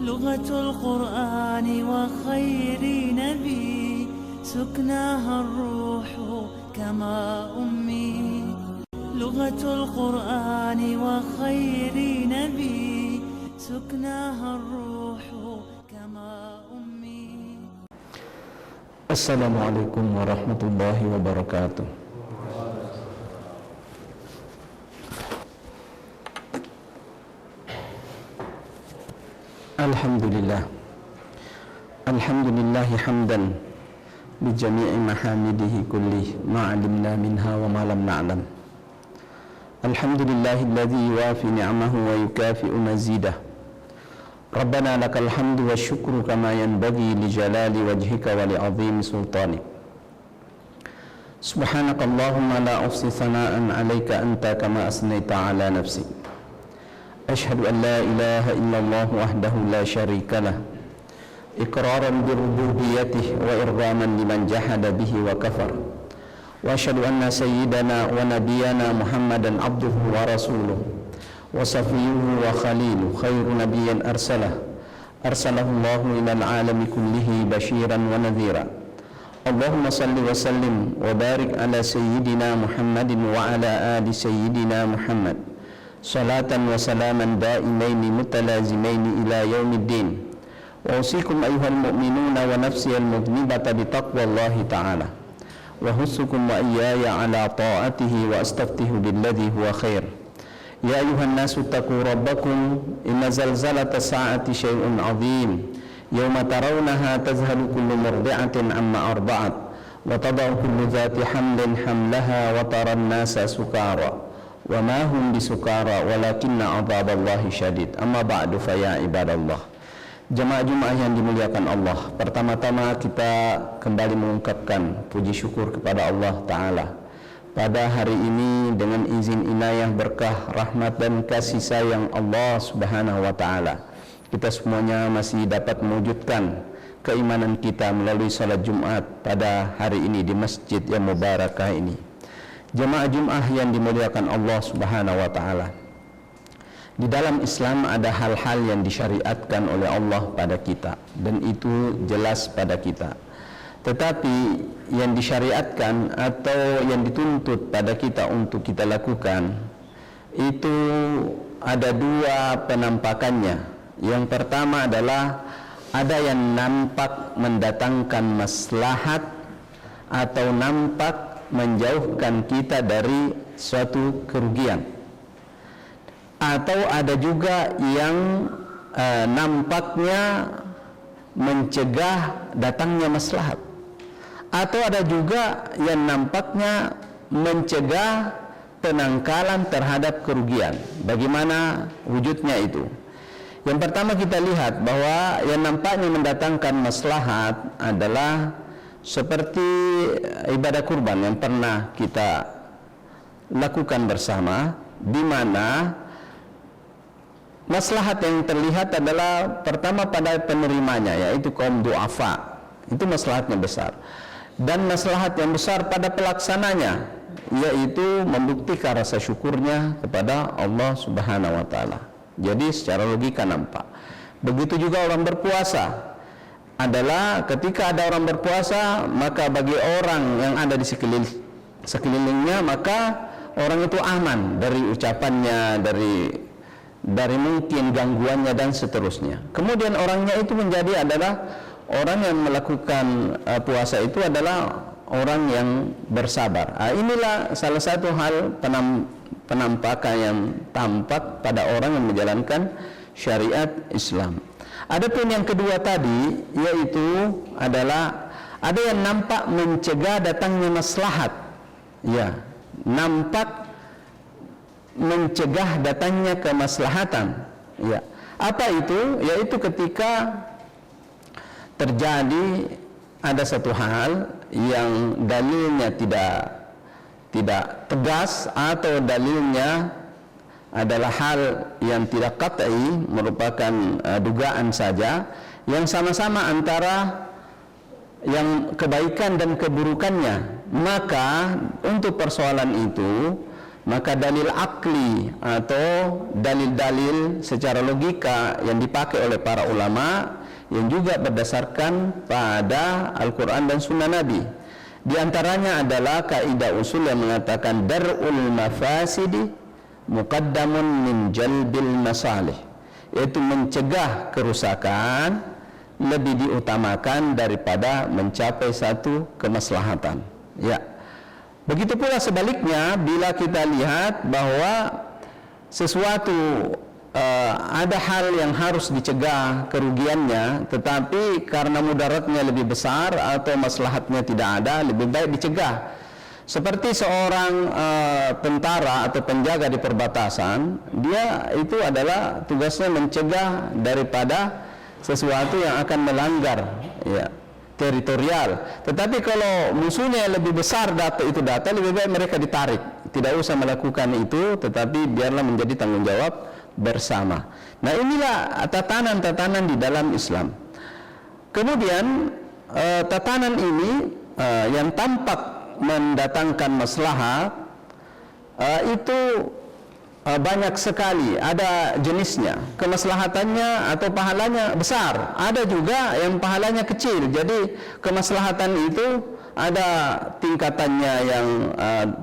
لغة القرآن وخير نبي سكناها الروح كما أمي لغة القرآن وخير نبي سكناها الروح كما أمي. السلام عليكم ورحمة الله وبركاته. Alhamdulillah, alhamdulillahi hamdan bi jami'i mahamidihi kullih ma'alimna minha wa ma lam na'lam. Alhamdulillahi alladhi yuwafi ni'amahu wa yukafi'u mazidah. Rabbana lakal hamdu wa syukru kama yanbaghi li jalali wajhika wa li 'azimi sultanik. Subhanakallahumma la uhsi thana'an 'alaika anta kama asnaita 'ala nafsi. Ashhadu an la ilaha illallah wahdahu la syarika lah iqraran bi rububiyyatihi wa irghaman liman jahada bihi wa kafar. Wa ashhadu anna sayyidana wa nabiyyana Muhammadan abduhu wa rasuluhu wa safiyuhu wa khaliluhu khairu nabiyyin arsalahu Allahu ilal alami kullihi basyiran wa nadhira. Allahumma salli wa sallim wa barik ala sayyidina Muhammadin wa ala ali sayyidina Muhammad salatan wa salaman daimaini mutalazimaini ila yaumiddin. Wa usikum ayyuhal mu'minuna wa nafsiyal mudhnibata bi taqwallahi ta'ala wa husukum wa iyaya ala ta'atihi wa astaftihu billadhi huwa khair. Ya ayyuhan nasu taqu rabbakum inna zalzalata sa'ati syai'un 'azim yawma tarawnaha tazhalu kullu murdi'atin amma arda'at wa tada'u kullu dhati hamlin hamlaha wa taran nasa sukara wa ma hum bisukara walakinna adzaballahi syadid. Amma ba'du fa ya ibadallah. Jemaah Jumat yang dimuliakan Allah, pertama-tama kita kembali mengungkapkan puji syukur kepada Allah Ta'ala pada hari ini dengan izin inayah, berkah, rahmat dan kasih sayang Allah Subhanahu wa Ta'ala. Kita semuanya masih dapat mewujudkan keimanan kita melalui salat Jumat pada hari ini di masjid yang mubarakah ini. Jemaah Jumat yang dimuliakan Allah Subhanahu wa Ta'ala, di dalam Islam ada hal-hal yang disyariatkan oleh Allah pada kita dan itu jelas pada kita. Tetapi yang disyariatkan atau yang dituntut pada kita untuk kita lakukan itu ada dua penampakannya. Yang pertama adalah ada yang nampak mendatangkan maslahat atau nampak menjauhkan kita dari suatu kerugian, atau ada juga yang nampaknya mencegah datangnya maslahat, atau ada juga yang nampaknya mencegah penangkalan terhadap kerugian. Bagaimana wujudnya itu? Yang pertama kita lihat bahwa yang nampaknya mendatangkan maslahat adalah seperti ibadah kurban yang pernah kita lakukan bersama, di mana maslahat yang terlihat adalah pertama pada penerimanya, yaitu kaum du'afa. Itu maslahatnya besar. Dan maslahat yang besar pada pelaksananya, yaitu membuktikan rasa syukurnya kepada Allah Subhanahu wa Ta'ala. Jadi secara logika nampak. Begitu juga orang berpuasa adalah ketika ada orang berpuasa, maka bagi orang yang ada di sekelilingnya, maka orang itu aman dari ucapannya, dari mungkin gangguannya dan seterusnya. Kemudian orangnya itu menjadi adalah orang yang melakukan puasa itu adalah orang yang bersabar. Inilah salah satu hal penampakan yang tampak pada orang yang menjalankan syariat Islam. Adapun yang kedua tadi, yaitu adalah ada yang nampak mencegah datangnya maslahat, ya, nampak mencegah datangnya kemaslahatan, ya. Apa itu? Yaitu ketika terjadi ada satu hal yang dalilnya tidak tegas atau dalilnya adalah hal yang tidak qat'i, merupakan dugaan saja, yang sama-sama antara yang kebaikan dan keburukannya. Maka untuk persoalan itu maka dalil akli atau dalil-dalil secara logika yang dipakai oleh para ulama yang juga berdasarkan pada Al-Quran dan Sunnah Nabi. Di antaranya adalah kaidah usul yang mengatakan dar'ul mafasidi muqaddamun min jalbil masalih, yaitu mencegah kerusakan lebih diutamakan daripada mencapai satu kemaslahatan. Ya. Begitu pula sebaliknya, bila kita lihat bahwa sesuatu ada hal yang harus dicegah kerugiannya, tetapi karena mudaratnya lebih besar atau maslahatnya tidak ada, lebih baik dicegah. Seperti seorang tentara atau penjaga di perbatasan, dia itu adalah tugasnya mencegah daripada sesuatu yang akan melanggar, ya, teritorial. Tetapi kalau musuhnya lebih besar data, lebih baik mereka ditarik, tidak usah melakukan itu, tetapi biarlah menjadi tanggung jawab bersama. Nah, inilah tatanan-tatanan di dalam Islam. Kemudian tatanan ini yang tampak mendatangkan maslahat itu banyak sekali, ada jenisnya. Kemaslahatannya atau pahalanya besar, ada juga yang pahalanya kecil. Jadi kemaslahatan itu ada tingkatannya yang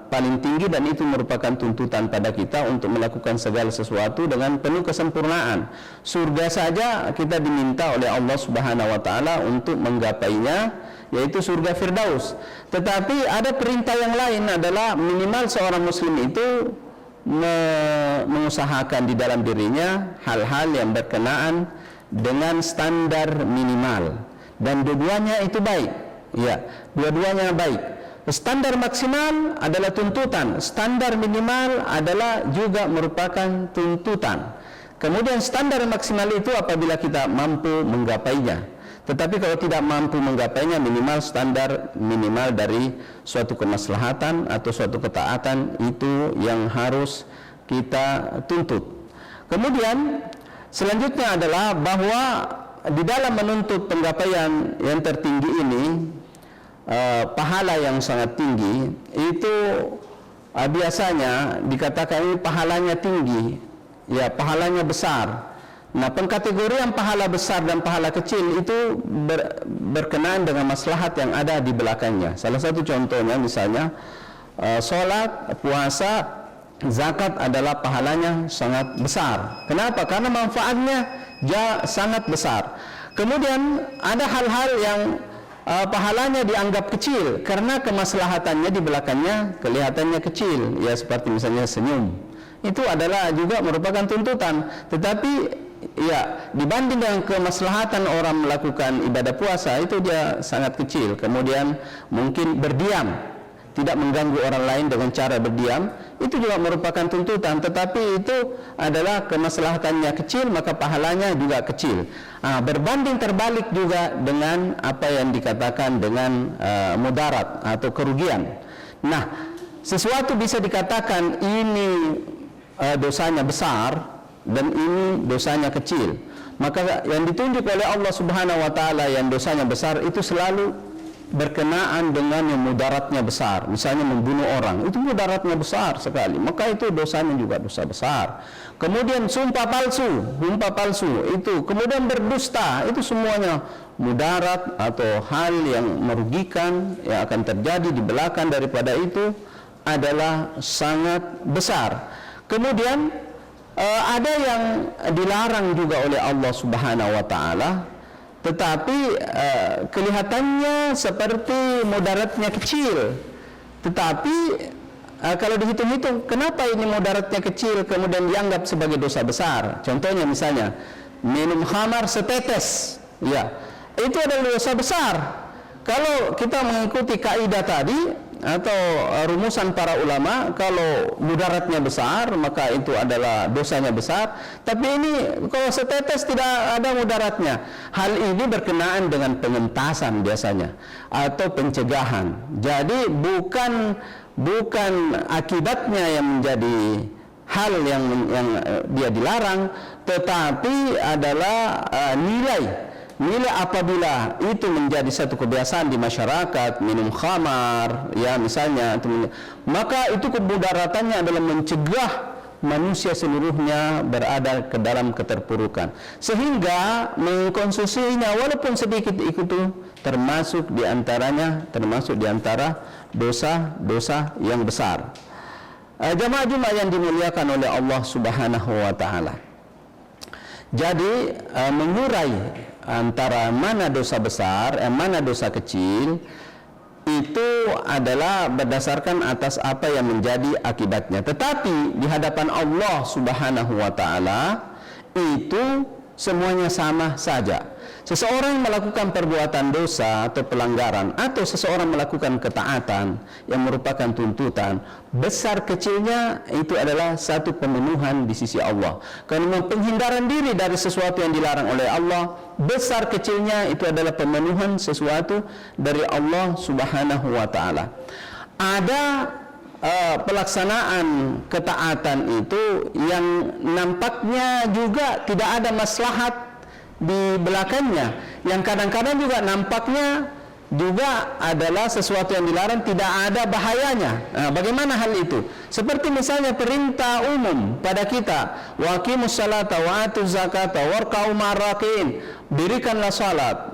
paling tinggi, dan itu merupakan tuntutan pada kita untuk melakukan segala sesuatu dengan penuh kesempurnaan. Surga saja kita diminta oleh Allah Subhanahu wa taala untuk menggapainya, yaitu surga Firdaus. Tetapi ada perintah yang lain, adalah minimal seorang muslim itu mengusahakan di dalam dirinya hal-hal yang berkenaan dengan standar minimal, dan dua-duanya itu baik. Ya, dua-duanya baik. Standar maksimal adalah tuntutan, standar minimal adalah juga merupakan tuntutan. Kemudian standar maksimal itu apabila kita mampu menggapainya. Tetapi kalau tidak mampu menggapainya, minimal standar minimal dari suatu kemaslahatan atau suatu ketaatan itu yang harus kita tuntut. Kemudian selanjutnya adalah bahwa di dalam menuntut penggapaian yang tertinggi ini, pahala yang sangat tinggi itu biasanya dikatakan ini pahalanya tinggi, ya, pahalanya besar. Nah, pengkategorian pahala besar dan pahala kecil itu berkenaan dengan maslahat yang ada di belakangnya. Salah satu contohnya misalnya sholat, puasa, zakat adalah pahalanya sangat besar. Kenapa? Karena manfaatnya sangat besar. Kemudian ada hal-hal yang pahalanya dianggap kecil karena kemaslahatannya di belakangnya kelihatannya kecil, ya, seperti misalnya senyum. Itu adalah juga merupakan tuntutan. Tetapi ya, dibanding dengan kemaslahatan orang melakukan ibadah puasa, itu dia sangat kecil. Kemudian mungkin berdiam, tidak mengganggu orang lain dengan cara berdiam, itu juga merupakan tuntutan. Tetapi itu adalah kemaslahatannya kecil, maka pahalanya juga kecil. Berbanding terbalik juga dengan apa yang dikatakan dengan mudarat atau kerugian. Nah, sesuatu bisa dikatakan ini dosanya besar dan ini dosanya kecil, maka yang ditunjuk oleh Allah Subhanahu wa taala yang dosanya besar itu selalu berkenaan dengan yang mudaratnya besar. Misalnya membunuh orang, itu mudaratnya besar sekali, maka itu dosanya juga dosa besar. Kemudian sumpah palsu itu, kemudian berdusta, itu semuanya mudarat atau hal yang merugikan yang akan terjadi di belakang daripada itu adalah sangat besar. Kemudian ada yang dilarang juga oleh Allah Subhanahu wa taala, tetapi kelihatannya seperti mudaratnya kecil. Tetapi kalau dihitung-hitung, kenapa ini mudaratnya kecil kemudian dianggap sebagai dosa besar? Contohnya misalnya minum khamar setetes, ya, itu adalah dosa besar. Kalau kita mengikuti kaidah tadi atau rumusan para ulama, kalau mudaratnya besar maka itu adalah dosanya besar. Tapi ini kalau setetes tidak ada mudaratnya. Hal ini berkenaan dengan pengentasan biasanya atau pencegahan. Jadi bukan akibatnya yang menjadi hal yang dia dilarang, tetapi adalah Nilai apabila itu menjadi satu kebiasaan di masyarakat, minum khamar, ya misalnya, maka itu kemudaratannya adalah mencegah manusia seluruhnya berada ke dalam keterpurukan, sehingga mengkonsumsinya walaupun sedikit itu termasuk di antara dosa-dosa yang besar. Jamaah-jamaah yang dimuliakan oleh Allah Subhanahu wa taala. Jadi mengurai antara mana dosa besar, mana dosa kecil itu adalah berdasarkan atas apa yang menjadi akibatnya. Tetapi di hadapan Allah Subhanahu wa taala itu semuanya sama saja. Seseorang melakukan perbuatan dosa atau pelanggaran, atau seseorang melakukan ketaatan yang merupakan tuntutan, besar kecilnya itu adalah satu pemenuhan di sisi Allah. Karena penghindaran diri dari sesuatu yang dilarang oleh Allah, besar kecilnya itu adalah pemenuhan sesuatu dari Allah Subhanahu wa taala. Ada pelaksanaan ketaatan itu yang nampaknya juga tidak ada maslahat di belakangnya, yang kadang-kadang juga nampaknya juga adalah sesuatu yang dilarang, tidak ada bahayanya. Bagaimana hal itu? Seperti misalnya perintah umum pada kita, wa aqimus salata wa atuz zakata warka'u ma'arrakin, dirikanlah salat,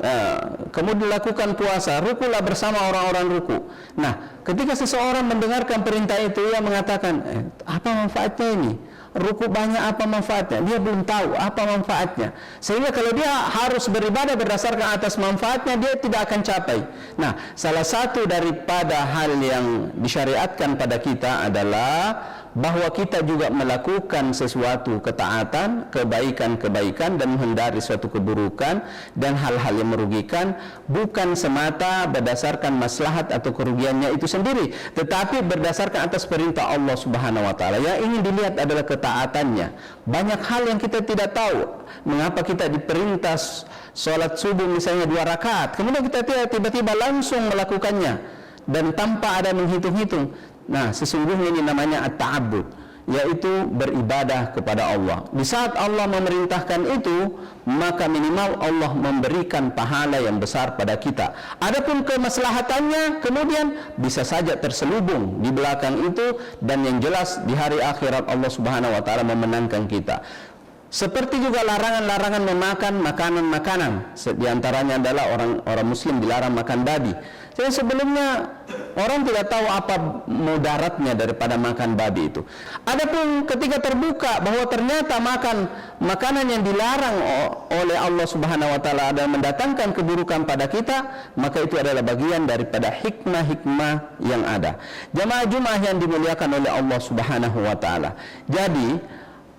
kemudian lakukan puasa, rukulah bersama orang-orang ruku. Nah, ketika seseorang mendengarkan perintah itu, ia mengatakan, apa manfaatnya ini? Ruku banyak, apa manfaatnya? Dia belum tahu apa manfaatnya. Sehingga kalau dia harus beribadah berdasarkan atas manfaatnya, dia tidak akan capai. Nah, salah satu daripada hal yang disyariatkan pada kita adalah bahwa kita juga melakukan sesuatu ketaatan, kebaikan-kebaikan, dan menghindari suatu keburukan dan hal-hal yang merugikan, bukan semata berdasarkan maslahat atau kerugiannya itu sendiri, tetapi berdasarkan atas perintah Allah Subhanahu wa taala. Yang ingin dilihat adalah ketaatannya. Banyak hal yang kita tidak tahu. Mengapa kita diperintah sholat subuh misalnya 2 rakaat, kemudian kita tiba-tiba langsung melakukannya dan tanpa ada menghitung-hitung. Nah, sesungguhnya ini namanya at-ta'abbud, yaitu beribadah kepada Allah. Di saat Allah memerintahkan itu, maka minimal Allah memberikan pahala yang besar pada kita. Adapun kemaslahatannya kemudian bisa saja terselubung di belakang itu, dan yang jelas di hari akhirat Allah Subhanahu wa taala memenangkan kita. Seperti juga larangan-larangan memakan makanan-makanan. Di antaranya adalah orang muslim dilarang makan babi. Jadi sebelumnya orang tidak tahu apa mudaratnya daripada makan babi itu. Adapun ketika terbuka bahwa ternyata makan makanan yang dilarang oleh Allah Subhanahu wa taala adalah mendatangkan keburukan pada kita, maka itu adalah bagian daripada hikmah-hikmah yang ada. Jamaah-jamaah yang dimuliakan oleh Allah Subhanahu wa taala. Jadi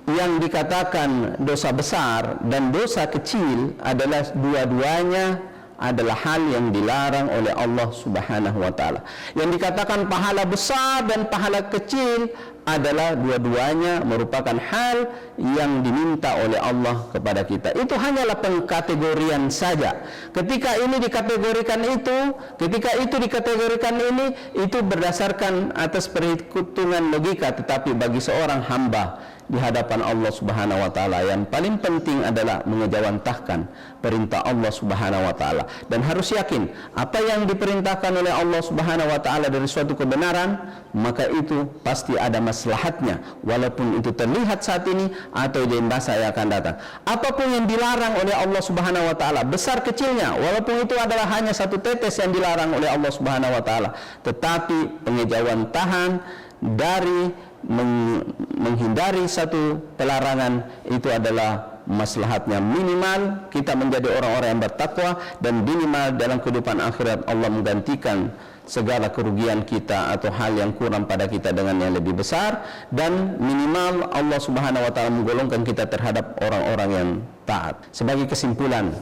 yang dikatakan dosa besar dan dosa kecil adalah dua-duanya adalah hal yang dilarang oleh Allah Subhanahu wa taala. Yang dikatakan pahala besar dan pahala kecil adalah dua-duanya merupakan hal yang diminta oleh Allah kepada kita. Itu hanyalah pengkategorian saja. Ketika ini dikategorikan itu, ketika itu dikategorikan ini, itu berdasarkan atas perhitungan logika. Tetapi bagi seorang hamba di hadapan Allah Subhanahu wa taala, yang paling penting adalah mengejawantahkan perintah Allah Subhanahu wa taala, dan harus yakin apa yang diperintahkan oleh Allah Subhanahu wa taala dari suatu kebenaran, maka itu pasti ada maslahatnya, walaupun itu terlihat saat ini atau di masa yang akan datang. Apapun yang dilarang oleh Allah Subhanahu wa taala, besar kecilnya, walaupun itu adalah hanya satu tetes yang dilarang oleh Allah Subhanahu wa taala, tetapi pengejawantahan dari menghindari satu pelarangan itu adalah maslahatnya. Minimal kita menjadi orang-orang yang bertakwa, dan minimal dalam kehidupan akhirat Allah menggantikan segala kerugian kita atau hal yang kurang pada kita dengan yang lebih besar, dan minimal Allah Subhanahu wa taala menggolongkan kita terhadap orang-orang yang taat. Sebagai kesimpulan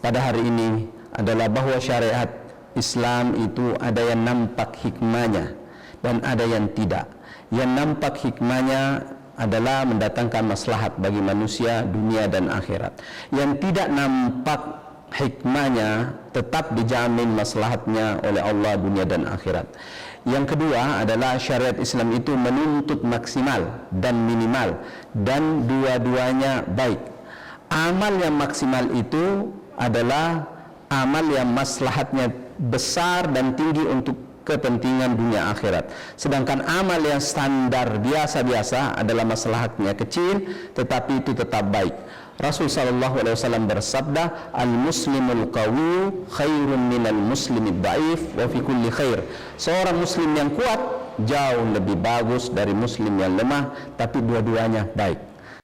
pada hari ini adalah bahwa syariat Islam itu ada yang nampak hikmahnya dan ada yang tidak. Yang nampak hikmahnya adalah mendatangkan maslahat bagi manusia dunia dan akhirat. Yang tidak nampak hikmahnya tetap dijamin maslahatnya oleh Allah dunia dan akhirat. Yang kedua adalah syariat Islam itu menuntut maksimal dan minimal, dan dua-duanya baik. Amal yang maksimal itu adalah amal yang maslahatnya besar dan tinggi untuk kepentingan dunia akhirat. Sedangkan amal yang standar biasa-biasa adalah maslahatnya kecil tetapi itu tetap baik. Rasul sallallahu alaihi wasallam bersabda, "Al-muslimul qawiyyu khairun minal muslimid dhaif wa fi kulli khair." Seorang muslim yang kuat jauh lebih bagus dari muslim yang lemah, tapi dua-duanya baik.